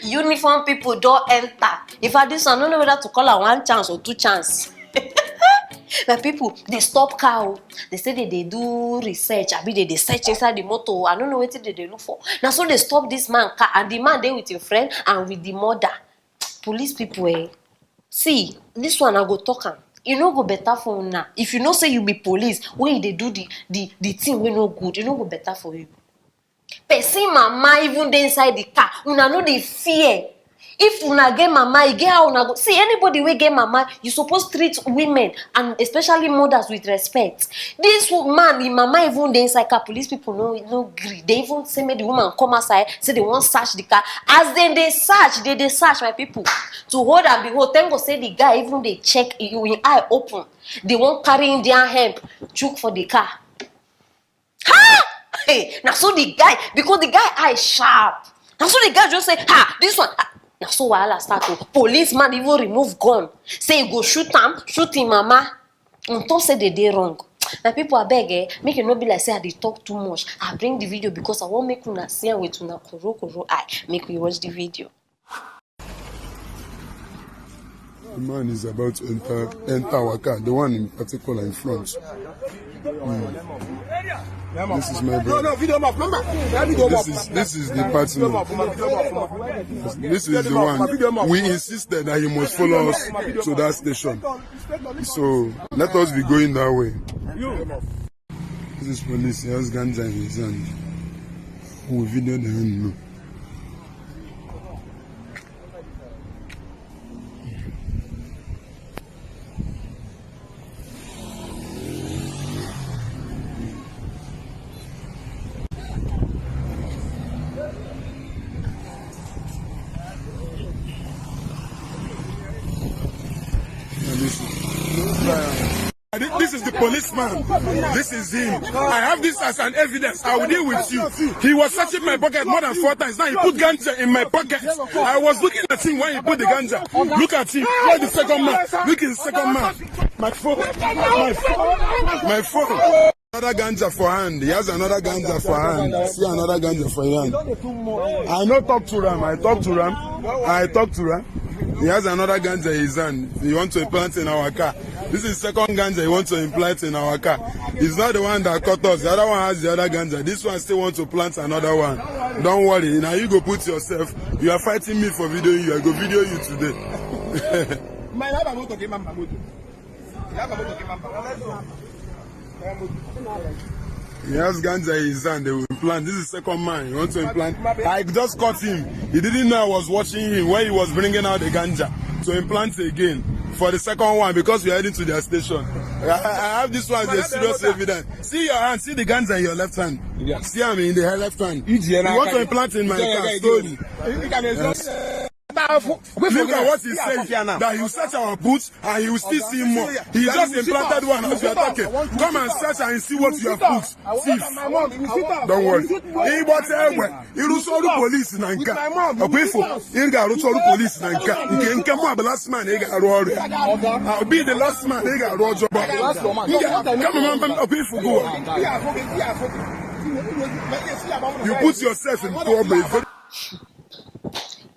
Uniform people don't enter. If I do so, I don't know whether to call her 1 chance or 2 chance. My people, they stop car. They say they do research. I mean, they search inside the motor. I don't know what they look for. Now, so they stop this man car, and the man there with your friend and with the mother. Police people, see, this one I go talk am. You no go better for una. If you know say you be police, when they do the thing we no good, you no go better for you. Person mama even dey inside the car, una no dey fear. If una get mama, you get how una go. See, anybody wey get mama, you suppose treat women and especially mothers with respect. This man, the mama even dey inside car, police people no gree. They even say make the woman come outside, say they wan search the car. As they search my people. To hold and behold, thank God say the guy even dey check in eye open. They wan carry Indian hemp, chook for the car. Ha! Hey, now so the guy, because the guy eye sharp. Now so the guy just say, this one. Now so wahala start to policeman even remove gun. Say he go shoot him mama. On top say they dey wrong. My people abeg, make it not be like say I dey talk too much. I bring the video because I want make una see am with una koro eye. Make we watch the video. The man is about to enter our car, the one in particular in front. This is my brother. This is the partner. This is the one. We insisted that he must follow us to that station. So let us be going that way. This is police. He has ganja in his hand. We video the hand. This is the policeman. This is him. I have this as an evidence. I will deal with you. He was searching my pocket more than 4 times. Now he put ganja in my pocket. I was looking at him when he put the ganja. Look at him. Where's the second man? Look at the second man. My phone. My phone. Another ganja for hand. He has another ganja for hand. See another ganja for hand. I not talk to Ram. I talk to Ram. He has another ganja in his hand. He wants to implant in our car. This is second ganja he wants to implant in our car. He's not the one that caught us. The other one has the other ganja. This one still wants to plant another one. Don't worry. Now you go put yourself. You are fighting me for videoing you. I go video you today. He has ganja in his hand. They will implant. This is second man. He wants to implant. I just caught him. He didn't know I was watching him when he was bringing out the ganja to implant again for the second one because we are heading to their station. I have this one as a serious evidence. See your hand. See the ganja in your left hand. Yeah. See him in the left hand. You want to implant in my car slowly. Yes. Look at what he said, that you search our boots and you will still see more. He just implanted one as you are talking. Come and search and see what you have put. Thief. Don't worry. He was everywhere. He was all the police in Anka. A people, he got all the police in Anka. He can't come up the last man, he got Rory. I'll be the last man, he got Roger. Come on, people go. You put yourself in trouble.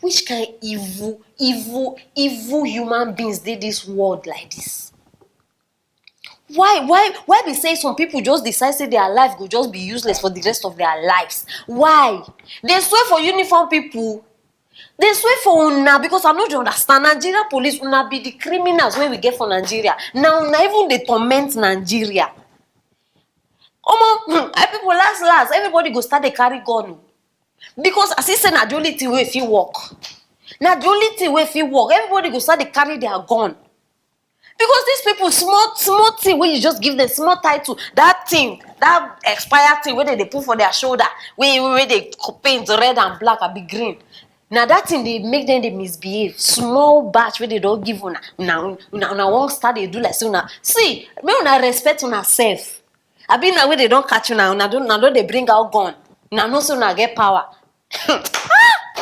Which kind of evil human beings did this world like this? Why be say some people just decide say their life will just be useless for the rest of their lives? Why? They swear for uniform people. They swear for una because I know you understand. Nigeria police una be the criminals when we get for Nigeria. Now even they torment Nigeria. People last everybody go start to carry gun. Because as he said, na the only thing wey fit work. Na the only thing wey fit work. Everybody go start to carry their gun. Because these people, small thing when you just give them small title, that thing, that expired thing where they put for their shoulder, where they paint red and black and be green. Now that thing they make them they misbehave. Small batch where they don't give una. Una won't start they do like so una. See, me una respect una self. I been now where they don't catch una. Una don't they bring out gun. Now no so now get power.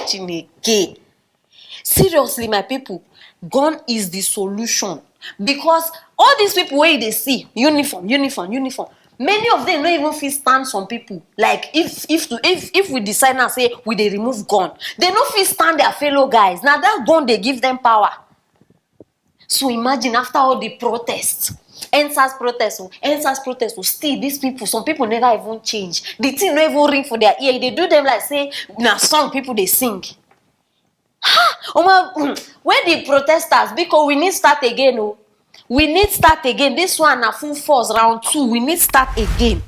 Chineke. Seriously, my people, gun is the solution. Because all these people where they see uniform, Many of them no even fit stand some people. Like if we decide now say we dey remove gun, they no fit stand their fellow guys. Now that gun dey give them power. So imagine after all the protests, NSAS protest, still these people, some people never even change. The thing no even ring for their ear. They do them like say na song people they sing. Where the protesters? Because we need start again. Oh. We need start again. This one na full force round 2. We need start again.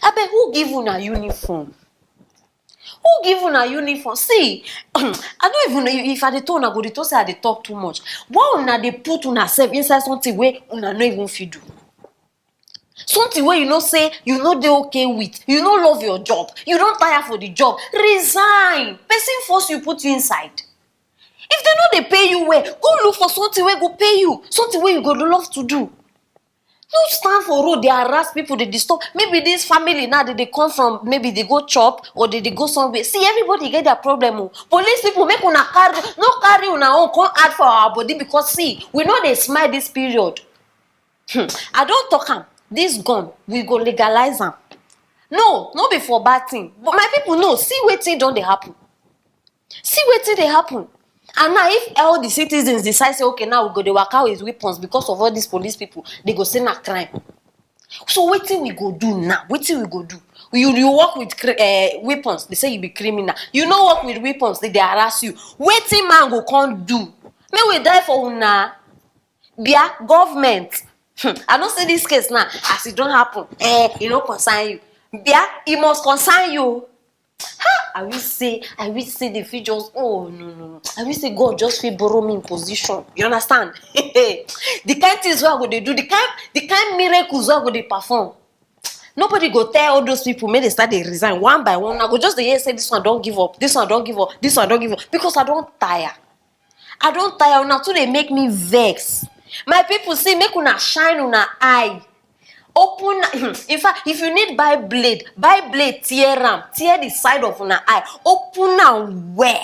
Abeg, who give una uniform? Who give una uniform? See, I don't even know if I dey talk, una go dey talk say I dey talk too much. Why una dey put una self inside something where una no even fit do? Something where you know say you know dey okay with, you no love your job, you don tire for the job, resign. Person force you put you inside. If they know they pay you well, go look for something where go pay you, something where you go love to do. No stand for road, they harass people, they disturb. Maybe this family now they come from, maybe they go chop or they go somewhere. See, everybody get their problem. Oh. Police people make una carry, no carry una own, come add for our body because see, we know they smile this period. I don't talk am. This gun, we go legalize am. No before bad thing. But my people know, see wetin don dey happen. See wetin dey happen. And now if all the citizens decide say okay now we go dey waka with weapons because of all these police people, they go say na crime. So wetin we go do now? Wetin we go do? You work with weapons, they say you be criminal. You no work with weapons, they harass you. Wetin man go come do? May we die for una? Bia government. I don't say this case now as it don't happen. It no concern you. Bia, it must concern you. I will say the features. Oh no. I will say God just feel borrow me in position. You understand? The kind things where I go they do, the kind miracles where I go they perform. Nobody go tell all those people, may they start they resign one by one. I go just the say this one don't give up, this one don't give up, this one don't give up. Because I don't tire. Now too they make me vex. My people see make una shine una eye. Open, in fact, if you need buy blade, tear the side of una eye. Open and wear.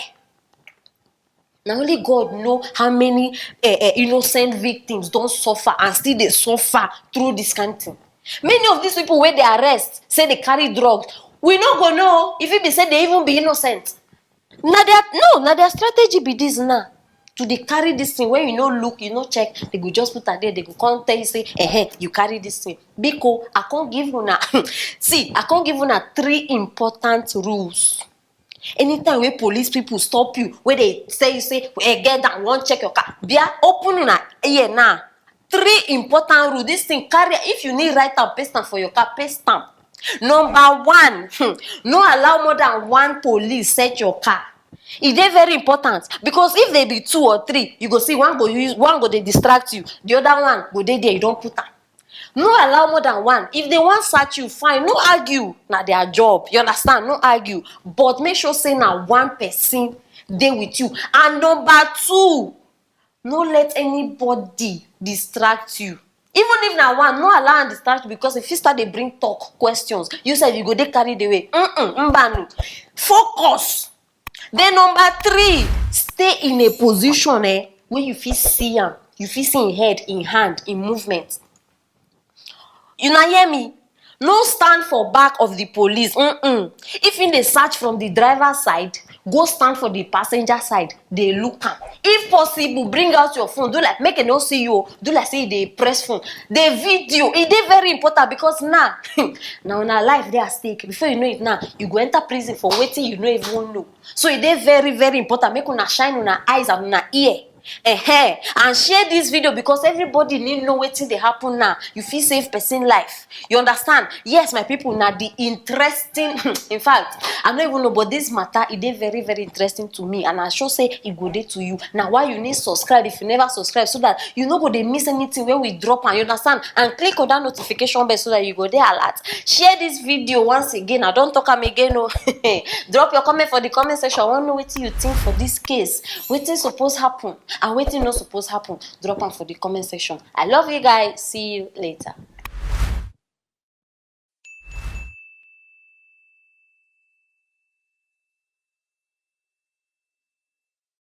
Now only God know how many innocent victims don't suffer and still they suffer through this kind of thing. Many of these people where they arrest say they carry drugs. We no go know if it be said they even be innocent. Now their strategy be this now. To they carry this thing when you no look, you no check, they go just put it there, they go come tell you say, you carry this thing. Because I can't give you na see, I can't give you na 3 important rules. Anytime where police people stop you, where they say you say, get down, won't check your car. Bia open una ear now. 3 important rules. This thing carry if you need write and paste stamp for your car, paste stamp. Number 1, no allow more than 1 police search your car. It is very important because if they be 2 or 3, you go see one go they distract you, the other one go there you don't put them. No allow more than 1. If they want search you, fine. No argue. Now their job. You understand? No argue. But make sure say now 1 person there with you. And number 2, no let anybody distract you. Even if now 1, no allow and distract you because if you start they bring talk questions, you said you go they carry the way. Focus. Then number 3, stay in a position where you feel see him. You feel see in head, in hand, in movement. You know hear me? No stand for back of the police. If in the search from the driver's side, go stand for the passenger side. They look am. If possible, bring out your phone. Do like make it no see you. Do like say they press phone. The video. It is very important because now in life they are stake. Before you know it now, you go enter prison for waiting you no even know. So it is very, very important. Make una shine una eyes and una ear. And share this video because everybody need know wetin dey happen now. You feel save person life. You understand? Yes, my people, now the interesting in fact, I don't even know, but this matter it is very, very interesting to me, and I sure say it go dey to you. Now why you need subscribe if you never subscribe so that you no go dey miss anything when we drop, and you understand, and click on that notification bell so that you go dey alert. Share this video once again. I don't talk am again. No. Drop your comment for the comment section. I want to know what you think for this case. Wetin suppose happen and wetin no suppose happen. Drop am for the comment section. I love you guys. See you later.